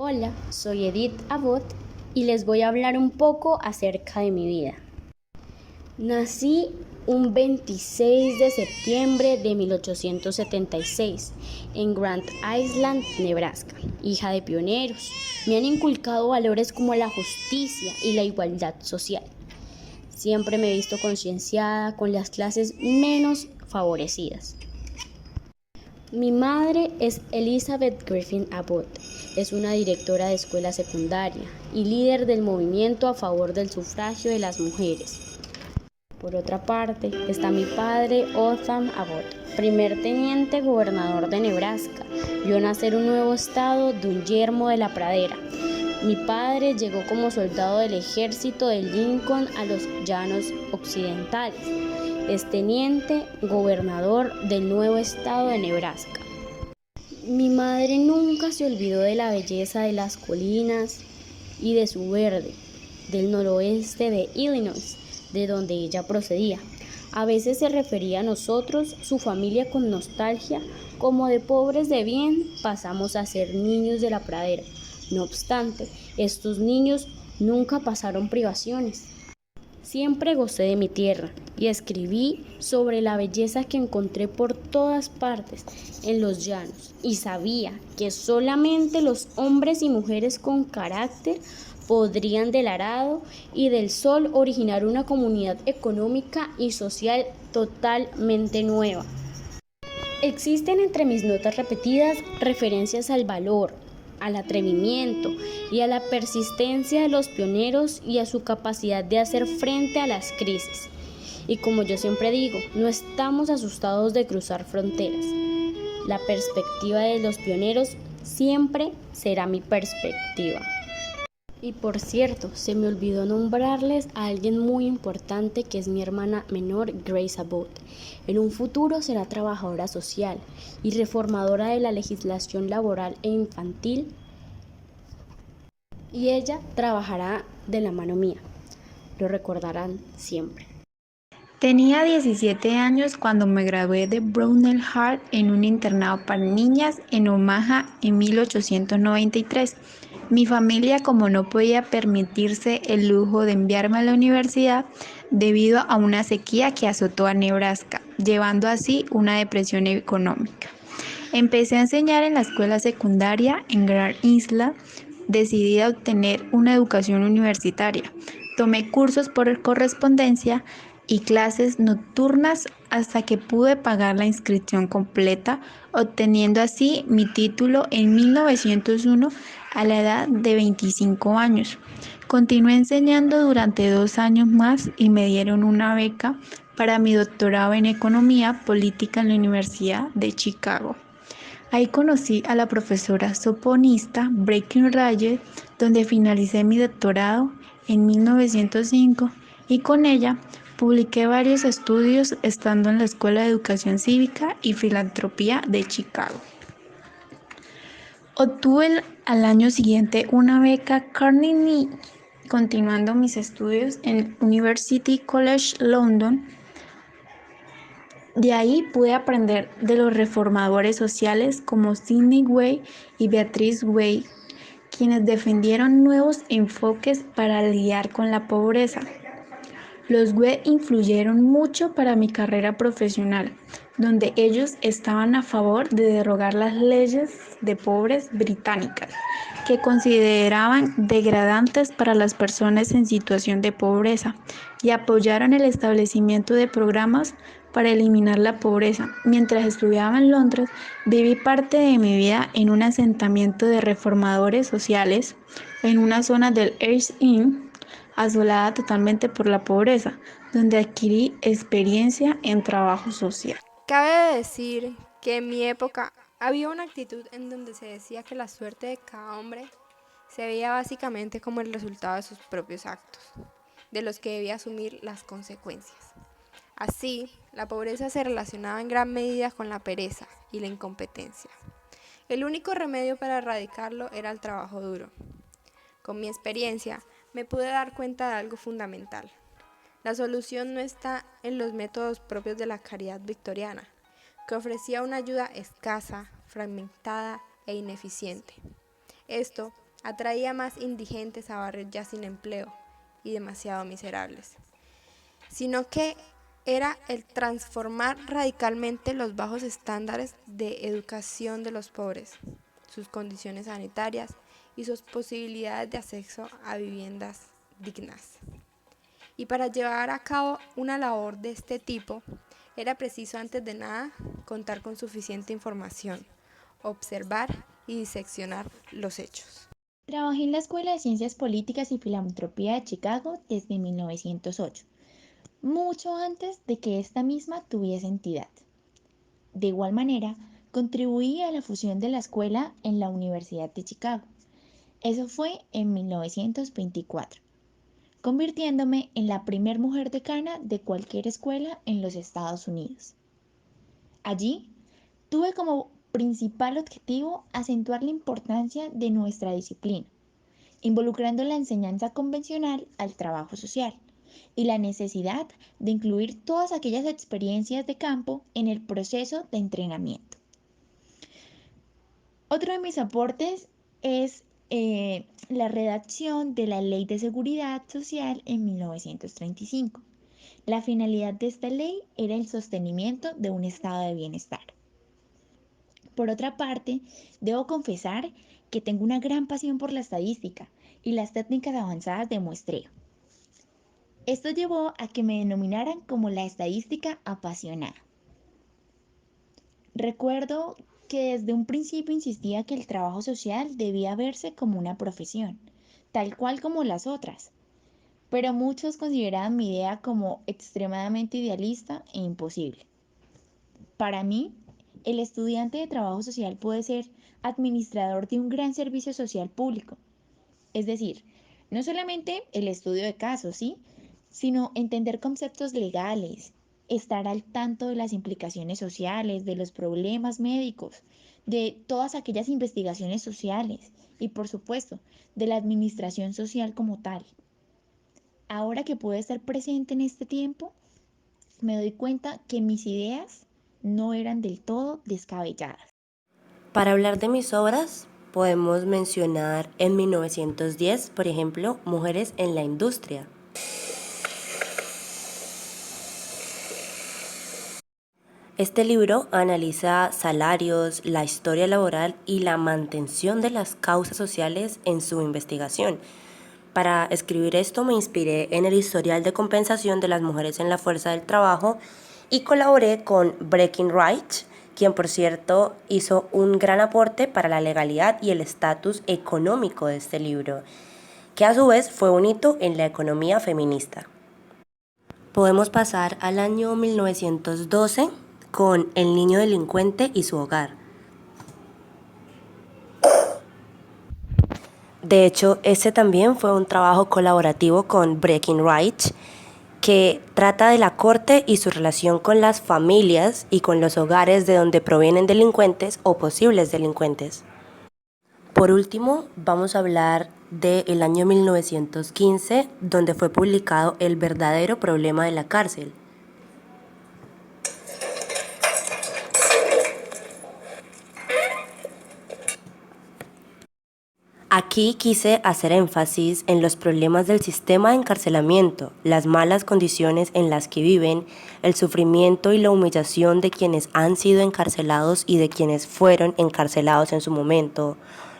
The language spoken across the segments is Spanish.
Hola, soy Edith Abbott y les voy a hablar un poco acerca de mi vida. Nací un 26 de septiembre de 1876 en Grand Island, Nebraska, hija de pioneros. Me han inculcado valores como la justicia y la igualdad social. Siempre me he visto concienciada con las clases menos favorecidas. Mi madre es Elizabeth Griffin Abbott. Es una directora de escuela secundaria y líder del movimiento a favor del sufragio de las mujeres. Por otra parte, está mi padre Otham Abbott, primer teniente gobernador de Nebraska. Vio nacer un nuevo estado de un yermo de la pradera. Mi padre llegó como soldado del ejército de Lincoln a los llanos occidentales. Es teniente gobernador del nuevo estado de Nebraska. Mi madre nunca se olvidó de la belleza de las colinas y de su verde, del noroeste de Illinois, de donde ella procedía. A veces se refería a nosotros, su familia, con nostalgia, como de pobres de bien pasamos a ser niños de la pradera. No obstante, estos niños nunca pasaron privaciones. Siempre gocé de mi tierra y escribí sobre la belleza que encontré por todas partes en los llanos, y sabía que solamente los hombres y mujeres con carácter podrían del arado y del sol originar una comunidad económica y social totalmente nueva. Existen entre mis notas repetidas referencias al valor, al atrevimiento y a la persistencia de los pioneros y a su capacidad de hacer frente a las crisis. Y como yo siempre digo, no estamos asustados de cruzar fronteras. La perspectiva de los pioneros siempre será mi perspectiva. Y por cierto, se me olvidó nombrarles a alguien muy importante que es mi hermana menor, Grace Abbott. En un futuro será trabajadora social y reformadora de la legislación laboral e infantil, y ella trabajará de la mano mía. Lo recordarán siempre. Tenía 17 años cuando me gradué de Brownell Hall en un internado para niñas en Omaha en 1893. Mi familia, como no podía permitirse el lujo de enviarme a la universidad debido a una sequía que azotó a Nebraska, llevando así una depresión económica. Empecé a enseñar en la escuela secundaria en Grand Island, decidida a obtener una educación universitaria. Tomé cursos por correspondencia y clases nocturnas hasta que pude pagar la inscripción completa, obteniendo así mi título en 1901 a la edad de 25 años. Continué enseñando durante 2 años más y me dieron una beca para mi doctorado en Economía Política en la Universidad de Chicago. Ahí conocí a la profesora soponista Breckinridge, donde finalicé mi doctorado en 1905 y con ella publiqué varios estudios estando en la Escuela de Educación Cívica y Filantropía de Chicago. Obtuve al año siguiente una beca Carnegie, continuando mis estudios en University College London. De ahí pude aprender de los reformadores sociales como Sidney Way y Beatrice Way, quienes defendieron nuevos enfoques para lidiar con la pobreza. Los Way influyeron mucho para mi carrera profesional, donde ellos estaban a favor de derogar las leyes de pobres británicas, que consideraban degradantes para las personas en situación de pobreza, y apoyaron el establecimiento de programas para eliminar la pobreza. Mientras estudiaba en Londres, viví parte de mi vida en un asentamiento de reformadores sociales en una zona del East End, asolada totalmente por la pobreza, donde adquirí experiencia en trabajo social. Cabe decir que en mi época había una actitud en donde se decía que la suerte de cada hombre se veía básicamente como el resultado de sus propios actos, de los que debía asumir las consecuencias. Así, la pobreza se relacionaba en gran medida con la pereza y la incompetencia. El único remedio para erradicarlo era el trabajo duro. Con mi experiencia, me pude dar cuenta de algo fundamental. La solución no está en los métodos propios de la caridad victoriana, que ofrecía una ayuda escasa, fragmentada e ineficiente. Esto atraía más indigentes a barrios ya sin empleo y demasiado miserables, sino que era el transformar radicalmente los bajos estándares de educación de los pobres, sus condiciones sanitarias y sus posibilidades de acceso a viviendas dignas. Y para llevar a cabo una labor de este tipo, era preciso antes de nada contar con suficiente información, observar y diseccionar los hechos. Trabajé en la Escuela de Ciencias Políticas y Filantropía de Chicago desde 1908, mucho antes de que esta misma tuviese entidad. De igual manera, contribuí a la fusión de la escuela en la Universidad de Chicago. Eso fue en 1924, convirtiéndome en la primer mujer decana de cualquier escuela en los Estados Unidos. Allí, tuve como principal objetivo acentuar la importancia de nuestra disciplina, involucrando la enseñanza convencional al trabajo social y la necesidad de incluir todas aquellas experiencias de campo en el proceso de entrenamiento. Otro de mis aportes es la redacción de la Ley de Seguridad Social en 1935. La finalidad de esta ley era el sostenimiento de un estado de bienestar. Por otra parte, debo confesar que tengo una gran pasión por la estadística y las técnicas avanzadas de muestreo. Esto llevó a que me denominaran como la estadística apasionada. Recuerdo que desde un principio insistía que el trabajo social debía verse como una profesión, tal cual como las otras, pero muchos consideraban mi idea como extremadamente idealista e imposible. Para mí, el estudiante de trabajo social puede ser administrador de un gran servicio social público, es decir, no solamente el estudio de casos, ¿sí?, sino entender conceptos legales, estar al tanto de las implicaciones sociales, de los problemas médicos, de todas aquellas investigaciones sociales y, por supuesto, de la administración social como tal. Ahora que puedo estar presente en este tiempo, me doy cuenta que mis ideas no eran del todo descabelladas. Para hablar de mis obras, podemos mencionar en 1910, por ejemplo, Mujeres en la Industria. Este libro analiza salarios, la historia laboral y la mantención de las causas sociales en su investigación. Para escribir esto me inspiré en el historial de compensación de las mujeres en la fuerza del trabajo y colaboré con Breckinridge, quien por cierto hizo un gran aporte para la legalidad y el estatus económico de este libro, que a su vez fue un hito en la economía feminista. Podemos pasar al año 1912 con El niño delincuente y su hogar. De hecho, este también fue un trabajo colaborativo con Breckinridge, que trata de la corte y su relación con las familias y con los hogares de donde provienen delincuentes o posibles delincuentes. Por último, vamos a hablar del año 1915, donde fue publicado El verdadero problema de la cárcel. Aquí quise hacer énfasis en los problemas del sistema de encarcelamiento, las malas condiciones en las que viven, el sufrimiento y la humillación de quienes han sido encarcelados y de quienes fueron encarcelados en su momento,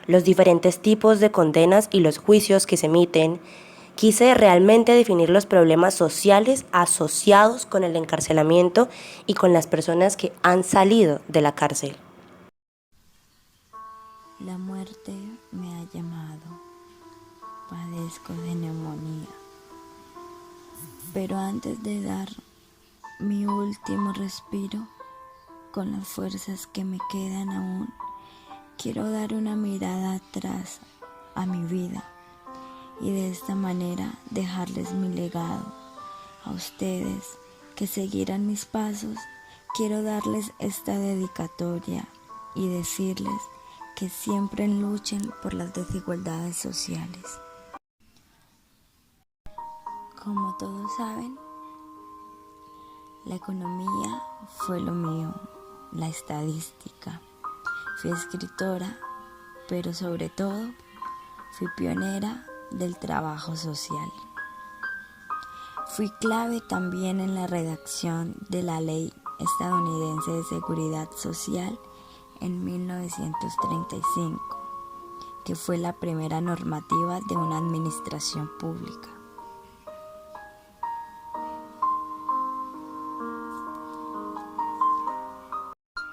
los diferentes tipos de condenas y los juicios que se emiten. Quise realmente definir los problemas sociales asociados con el encarcelamiento y con las personas que han salido de la cárcel. La muerte me ha llamado, padezco de neumonía, pero antes de dar mi último respiro, con las fuerzas que me quedan aún, quiero dar una mirada atrás a mi vida y de esta manera dejarles mi legado. A ustedes que seguirán mis pasos, quiero darles esta dedicatoria y decirles que siempre luchen por las desigualdades sociales. Como todos saben, la economía fue lo mío, la estadística. Fui escritora, pero sobre todo Fui pionera del trabajo social. Fui clave también en la redacción de la Ley Estadounidense de Seguridad Social en 1935, que fue la primera normativa de una administración pública.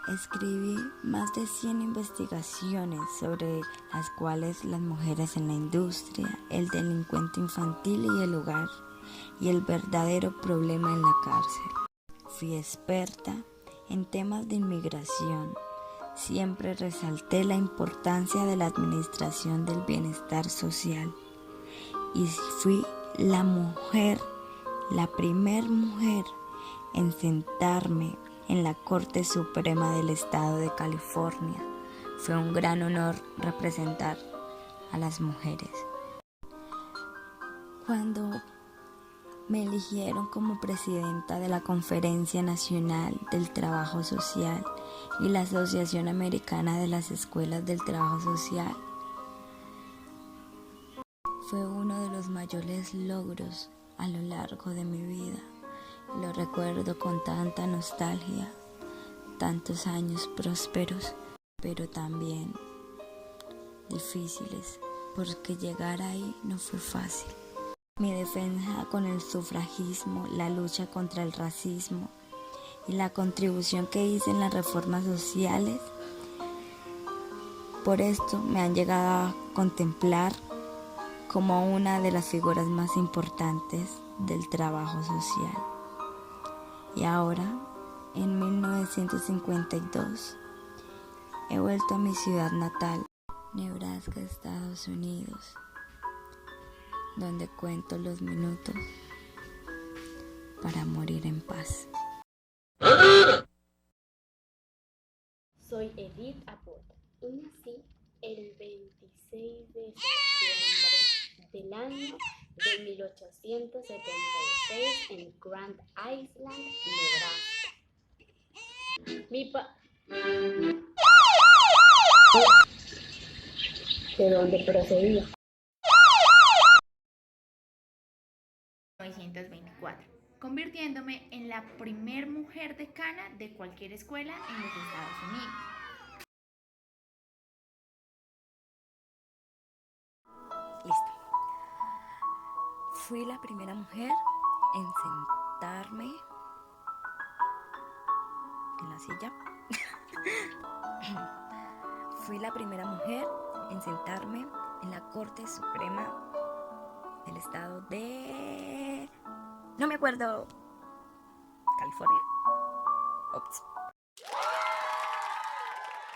Escribí más de 100 investigaciones sobre las cuales las mujeres en la industria, el delincuente infantil y el hogar, y el verdadero problema en la cárcel. Fui experta en temas de inmigración. Siempre resalté la importancia de la administración del bienestar social. Y fui la primer mujer en sentarme en la Corte Suprema del Estado de California. Fue un gran honor representar a las mujeres. Cuando me eligieron como presidenta de la Conferencia Nacional del Trabajo Social y la Asociación Americana de las Escuelas del Trabajo Social, fue uno de los mayores logros a lo largo de mi vida. Lo recuerdo con tanta nostalgia, tantos años prósperos, pero también difíciles, porque llegar ahí no fue fácil. Mi defensa con el sufragismo, la lucha contra el racismo y la contribución que hice en las reformas sociales, por esto me han llegado a contemplar como una de las figuras más importantes del trabajo social. Y ahora, en 1952, he vuelto a mi ciudad natal, Nebraska, Estados Unidos, donde cuento los minutos para morir en paz. Soy Edith Abbott y nací el 26 de septiembre del año de 1876 en Grand Island, Nebraska. ¿De dónde procedía? 1924, convirtiéndome en la primer mujer decana de cualquier escuela en los Estados Unidos. Listo. Fui la primera mujer en sentarme en la silla. Fui la primera mujer en sentarme en la Corte Suprema del Estado de... no me acuerdo. ¿California? Ups.